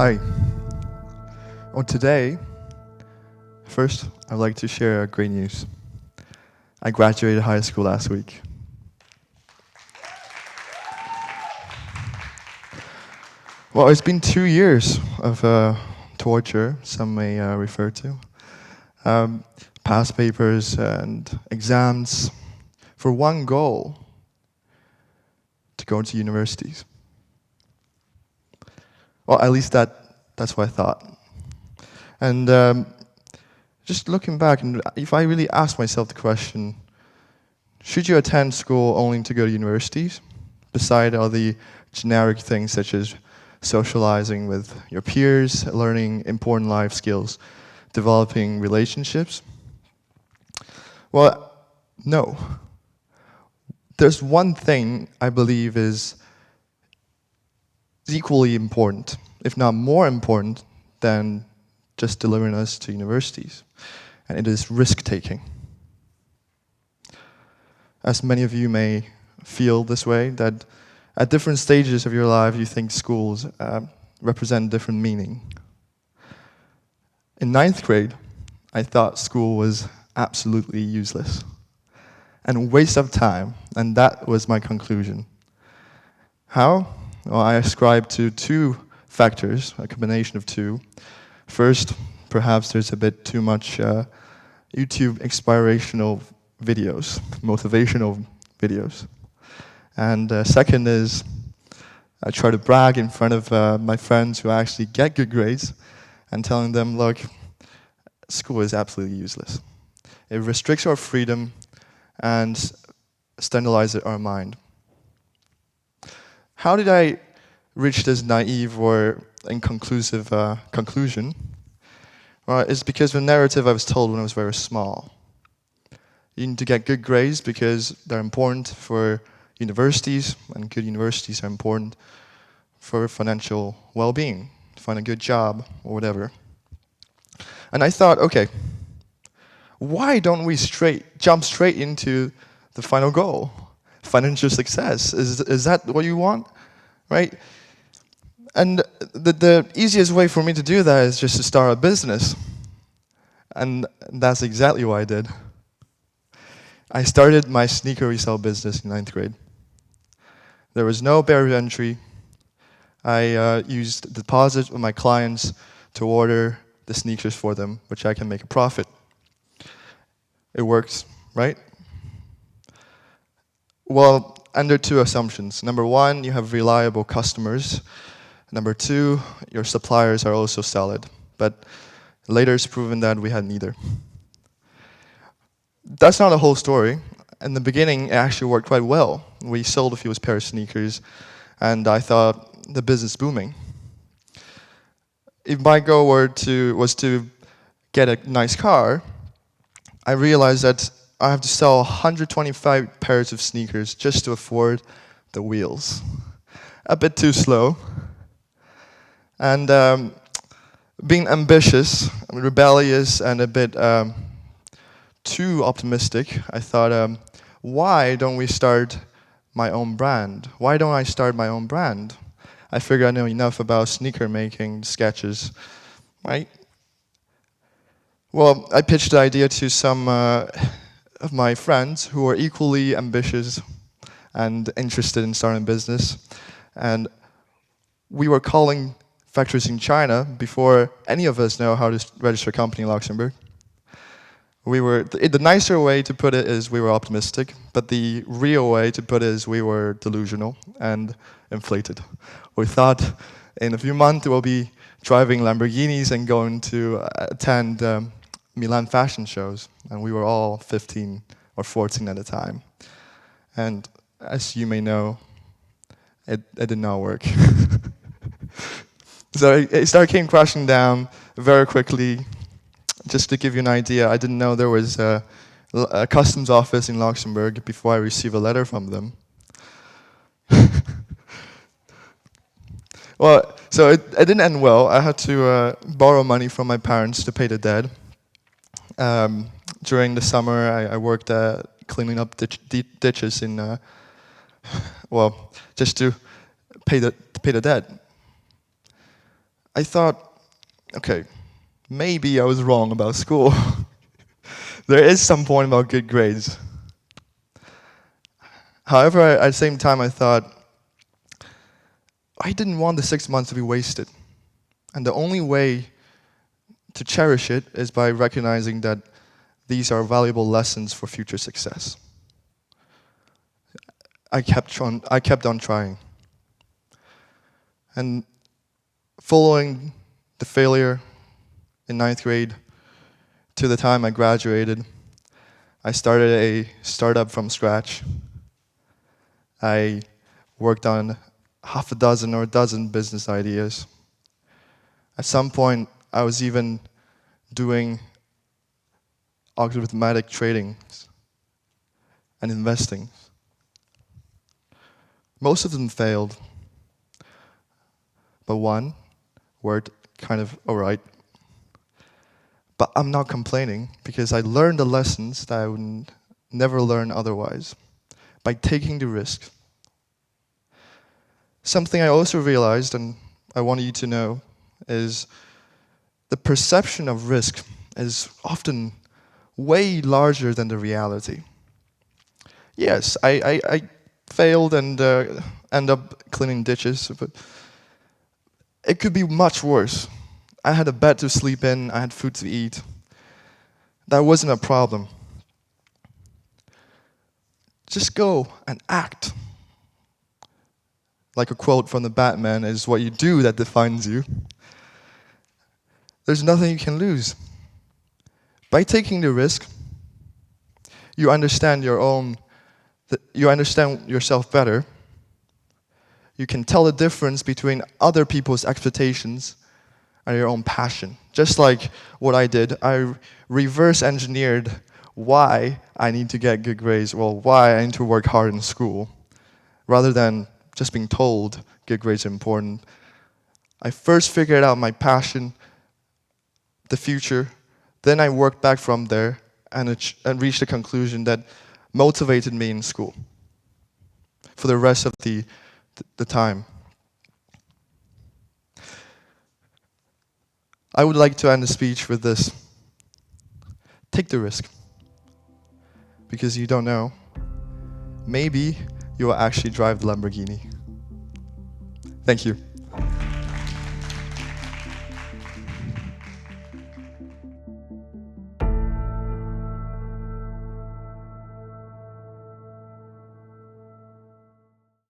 Hi. Well, today, first, I'd like to share great news. I graduated high school last week. Well, it's been 2 years of torture, some may refer to. Past papers and exams for one goal, to go to universities. Well, at least that's what I thought. And just looking back, and if I really ask myself the question, should you attend school only to go to universities, beside all the generic things such as socializing with your peers, learning important life skills, developing relationships? Well, no. There's one thing I believe is equally important, if not more important, than just delivering us to universities, and it is risk-taking. As many of you may feel this way, that at different stages of your life you think schools represent different meaning. In 9th grade, I thought school was absolutely useless and a waste of time, and that was my conclusion. How? Well, I ascribe to two factors, a combination of two. First, perhaps there's a bit too much YouTube inspirational videos, motivational videos. And second is, I try to brag in front of my friends who actually get good grades and telling them, look, school is absolutely useless. It restricts our freedom and standardizes our mind. How did I reach this naive or inconclusive conclusion? Well, it's because of the narrative I was told when I was very small. You need to get good grades because they're important for universities, and good universities are important for financial well-being, to find a good job or whatever. And I thought, okay, why don't we jump straight into the final goal? Financial success. Is that what you want? Right? And the easiest way for me to do that is just to start a business. And that's exactly what I did. I started my sneaker resale business in 9th grade. There was no barrier to entry. I used the deposit of my clients to order the sneakers for them, which I can make a profit. It works, right? Well, under two assumptions. Number one, you have reliable customers. Number two, your suppliers are also solid. But later it's proven that we had neither. That's not the whole story. In the beginning, it actually worked quite well. We sold a few pair of sneakers, and I thought the business booming. If my goal was to get a nice car, I realized that I have to sell 125 pairs of sneakers just to afford the wheels. A bit too slow. And being ambitious, rebellious, and a bit too optimistic, I thought, why don't we start my own brand? Why don't I start my own brand? I figure I know enough about sneaker making, sketches, right? Well, I pitched the idea to some of my friends who were equally ambitious and interested in starting a business. And we were calling factories in China before any of us know how to register a company in Luxembourg. The nicer way to put it is we were optimistic, but the real way to put it is we were delusional and inflated. We thought in a few months we'll be driving Lamborghinis and going to attend Milan fashion shows, and we were all 15 or 14 at the time. And as you may know, it did not work. So it came crashing down very quickly. Just to give you an idea, I didn't know there was a customs office in Luxembourg before I received a letter from them. Well, so it didn't end well. I had to borrow money from my parents to pay the debt. During the summer, I worked cleaning up ditches in, just to pay the debt. I thought, okay, maybe I was wrong about school. There is some point about good grades. However, at the same time, I thought, I didn't want the 6 months to be wasted. And the only way to cherish it is by recognizing that these are valuable lessons for future success. I kept on trying. And following the failure in 9th grade to the time I graduated, I started a startup from scratch. I worked on half a dozen or a dozen business ideas. At some point, I was even doing algorithmic trading and investing. Most of them failed, but one worked kind of all right. But I'm not complaining because I learned the lessons that I would never learn otherwise by taking the risk. Something I also realized, and I want you to know, is the perception of risk is often way larger than the reality. Yes, I failed and end up cleaning ditches, but it could be much worse. I had a bed to sleep in, I had food to eat. That wasn't a problem. Just go and act. Like a quote from the Batman, is what you do that defines you. There's nothing you can lose. By taking the risk, you understand you understand yourself better. You can tell the difference between other people's expectations and your own passion. Just like what I did, I reverse engineered why I need to get good grades, well, why I need to work hard in school, rather than just being told good grades are important. I first figured out my passion, the future, then I worked back from there and reached a conclusion that motivated me in school for the rest of the time. I would like to end the speech with this. Take the risk. Because you don't know. Maybe you will actually drive the Lamborghini. Thank you.